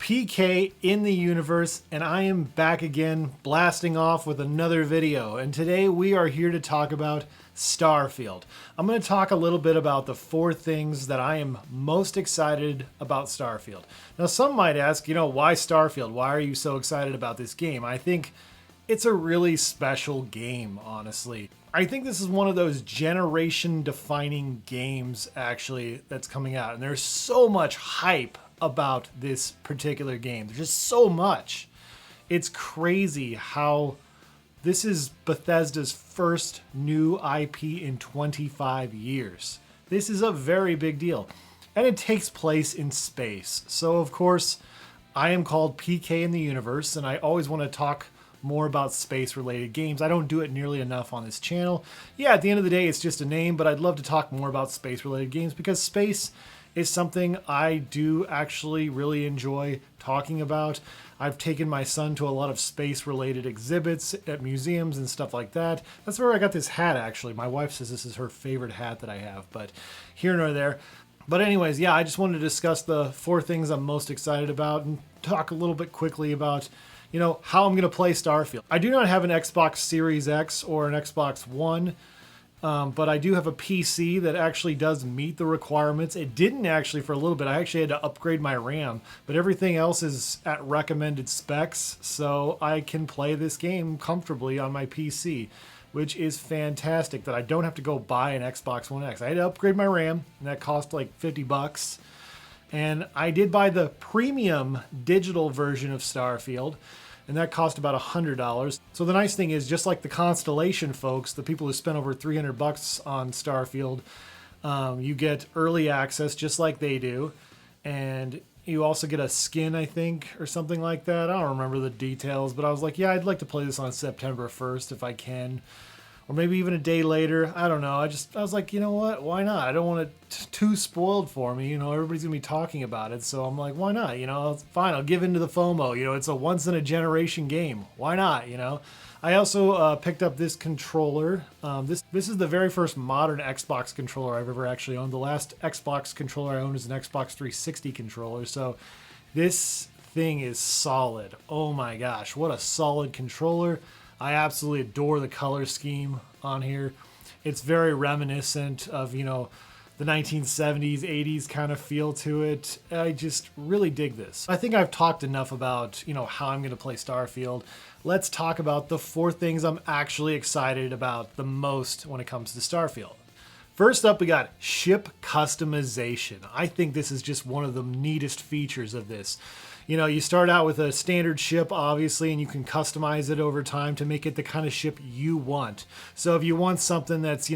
PK in the universe, and I am back again blasting off with another video. And today we are here to talk about Starfield. I'm going to talk a little bit about the 4 things that I am most excited about Starfield. Now some might ask, why Starfield? Why are you so excited about this game? I think it's a really special game, honestly. I think this is one of those generation-defining games, actually, that's coming out. And there's so much hype about this particular game. There's just so much. It's crazy how this is Bethesda's first new IP in 25 years. This is a very big deal. And it takes place in space. So, of course, I am called PK in the universe, and I always want to talk more about space-related games. I don't do it nearly enough on this channel. Yeah, at the end of the day, it's just a name, but I'd love to talk more about space-related games because space is something I do actually really enjoy talking about. I've taken my son to a lot of space-related exhibits at museums and stuff like that. That's where I got this hat, actually. My wife says this is her favorite hat that I have, but here nor there. But anyways, yeah, I just wanted to discuss the 4 things I'm most excited about and talk a little bit quickly about how I'm going to play Starfield. I do not have an Xbox Series X or an Xbox One, but I do have a PC that actually does meet the requirements. It didn't actually for a little bit. I actually had to upgrade my RAM, but everything else is at recommended specs, so I can play this game comfortably on my PC, which is fantastic that I don't have to go buy an Xbox One X. I had to upgrade my RAM, and that cost like $50. And I did buy the premium digital version of Starfield, and that cost about $100. So the nice thing is, just like the Constellation folks, the people who spent over $300 on Starfield, you get early access just like they do. And you also get a skin, I think, or something like that. I don't remember the details, but I was like, yeah, I'd like to play this on September 1st if I can. Or maybe even a day later. I don't know. I was like, you know what? Why not? I don't want it too spoiled for me. Everybody's going to be talking about it. So I'm like, why not? It's fine. I'll give in to the FOMO. It's a once in a generation game. Why not? I also picked up this controller. This is the very first modern Xbox controller I've ever actually owned. The last Xbox controller I owned is an Xbox 360 controller. So this thing is solid. Oh my gosh. What a solid controller. I absolutely adore the color scheme on here. It's very reminiscent of, the 1970s, 80s kind of feel to it. I just really dig this. I think I've talked enough about, how I'm going to play Starfield. Let's talk about the 4 things I'm actually excited about the most when it comes to Starfield. First up, we got ship customization. I think this is just one of the neatest features of this. You start out with a standard ship, obviously, and you can customize it over time to make it the kind of ship you want. So if you want something that's,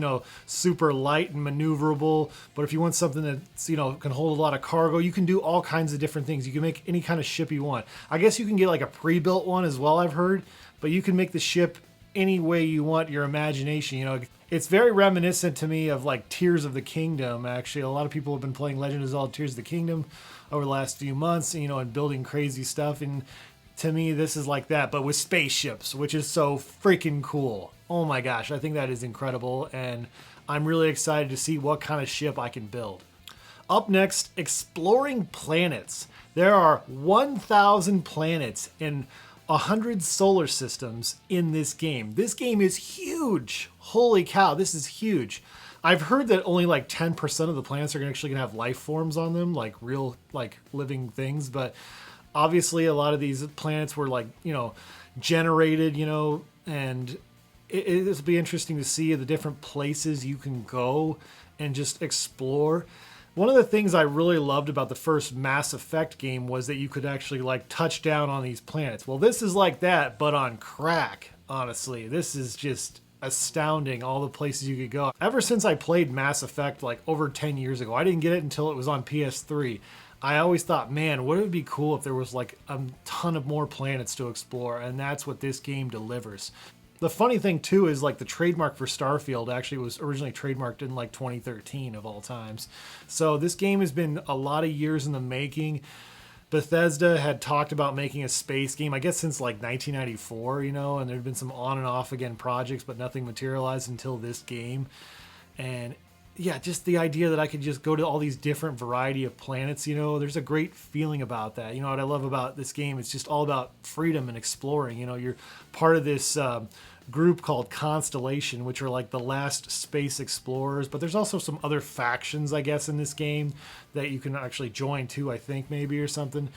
super light and maneuverable, but if you want something that's, can hold a lot of cargo, you can do all kinds of different things. You can make any kind of ship you want. I guess you can get like a pre-built one as well, I've heard, but you can make the ship any way you want your imagination. It's very reminiscent to me of like Tears of the Kingdom. Actually, a lot of people have been playing Legend of Zelda Tears of the Kingdom over the last few months, and building crazy stuff. And to me, this is like that, but with spaceships, which is so freaking cool. Oh my gosh, I think that is incredible. And I'm really excited to see what kind of ship I can build. Up next, exploring planets. There are 1,000 planets and 100 solar systems in this game. This game is huge. Holy cow, this is huge. I've heard that only like 10% of the planets are actually going to have life forms on them, like real, like living things. But obviously a lot of these planets were like, generated, and it'll be interesting to see the different places you can go and just explore. One of the things I really loved about the first Mass Effect game was that you could actually like touch down on these planets. Well, this is like that, but on crack, honestly. This is just astounding, all the places you could go. Ever since I played Mass Effect like over 10 years ago, I didn't get it until it was on PS3. I always thought, man, wouldn't it be cool if there was like a ton of more planets to explore? And that's what this game delivers. The funny thing too is like the trademark for Starfield actually was originally trademarked in like 2013 of all times. So this game has been a lot of years in the making. Bethesda had talked about making a space game, I guess since like 1994, and there'd been some on and off again projects, but nothing materialized until this game. And yeah, just the idea that I could just go to all these different variety of planets, there's a great feeling about that. What I love about this game, it's just all about freedom and exploring. You're part of this group called Constellation, which are like the last space explorers, but there's also some other factions, I guess, in this game that you can actually join too, I think, maybe, or something.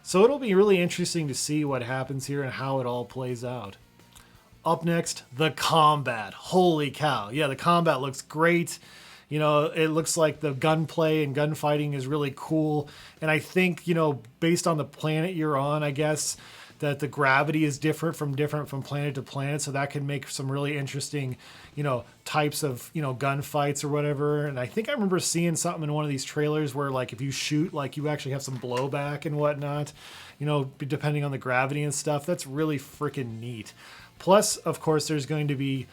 So it'll be really interesting to see what happens here and how it all plays out. Up next, the combat. Holy cow. Yeah, the combat looks great. It looks like the gunplay and gunfighting is really cool. And I think, based on the planet you're on, I guess, that the gravity is different from planet to planet. So that can make some really interesting, types of, gunfights or whatever. And I think I remember seeing something in one of these trailers where, like, if you shoot, like, you actually have some blowback and whatnot, depending on the gravity and stuff. That's really freaking neat. Plus, of course, there's going to be,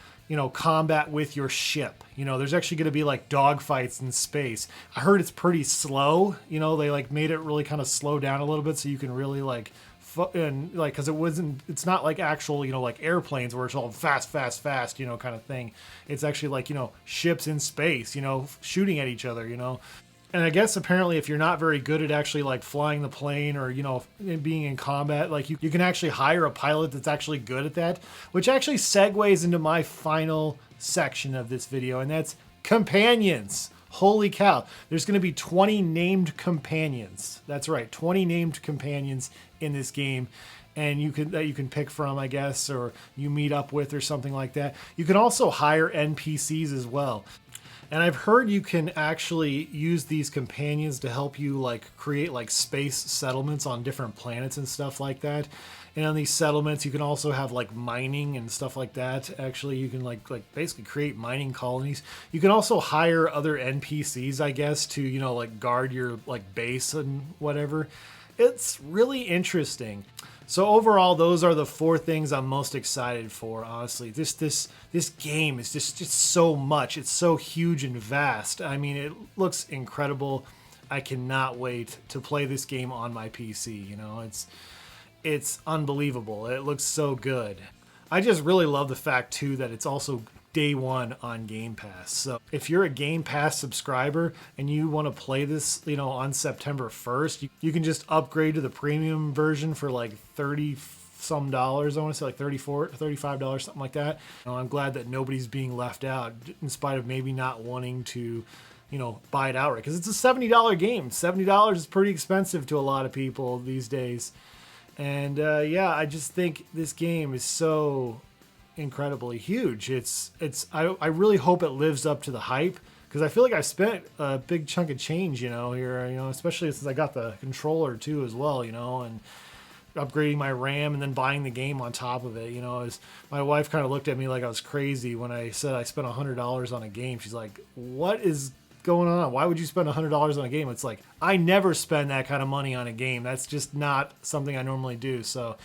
combat with your ship. There's actually going to be like dogfights in space. I heard it's pretty slow. They like made it really kind of slow down a little bit so you can really like, because it's not like actual, like airplanes where it's all fast, kind of thing. It's actually like, ships in space, shooting at each other, And I guess apparently if you're not very good at actually like flying the plane or, being in combat, like you can actually hire a pilot that's actually good at that, which actually segues into my final section of this video, and that's companions. Holy cow. There's going to be 20 named companions. That's right, 20 named companions in this game. And you can pick from, I guess, or you meet up with or something like that. You can also hire NPCs as well. And I've heard you can actually use these companions to help you like create like space settlements on different planets and stuff like that. And on these settlements, you can also have like mining and stuff like that. Actually, you can like basically create mining colonies. You can also hire other NPCs, I guess, to, like guard your like base and whatever. It's really interesting. So overall, those are the 4 things I'm most excited for, honestly. This game is just so much. It's so huge and vast. I mean, it looks incredible. I cannot wait to play this game on my PC. It's unbelievable. It looks so good. I just really love the fact, too, that it's also day one on Game Pass. So if you're a Game Pass subscriber and you want to play this, on September 1st, you can just upgrade to the premium version for like $30 some. I want to say like $34, $35, something like that. I'm glad that nobody's being left out in spite of maybe not wanting to, buy it outright, because it's a $70 game. $70 is pretty expensive to a lot of people these days. And yeah, I just think this game is so incredibly huge. I really hope it lives up to the hype, because I feel like I've spent a big chunk of change, here, especially since I got the controller too as well, and upgrading my RAM and then buying the game on top of it. As my wife kind of looked at me like I was crazy when I said I spent $100 on a game. She's like, "What is going on? Why would you spend $100 on a game?" It's like, I never spend that kind of money on a game. That's just not something I normally do. So,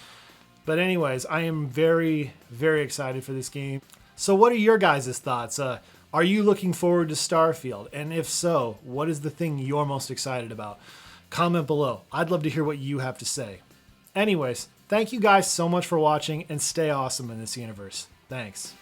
but anyways, I am very, very excited for this game. So what are your guys' thoughts? Are you looking forward to Starfield? And if so, what is the thing you're most excited about? Comment below. I'd love to hear what you have to say. Anyways, thank you guys so much for watching, and stay awesome in this universe. Thanks.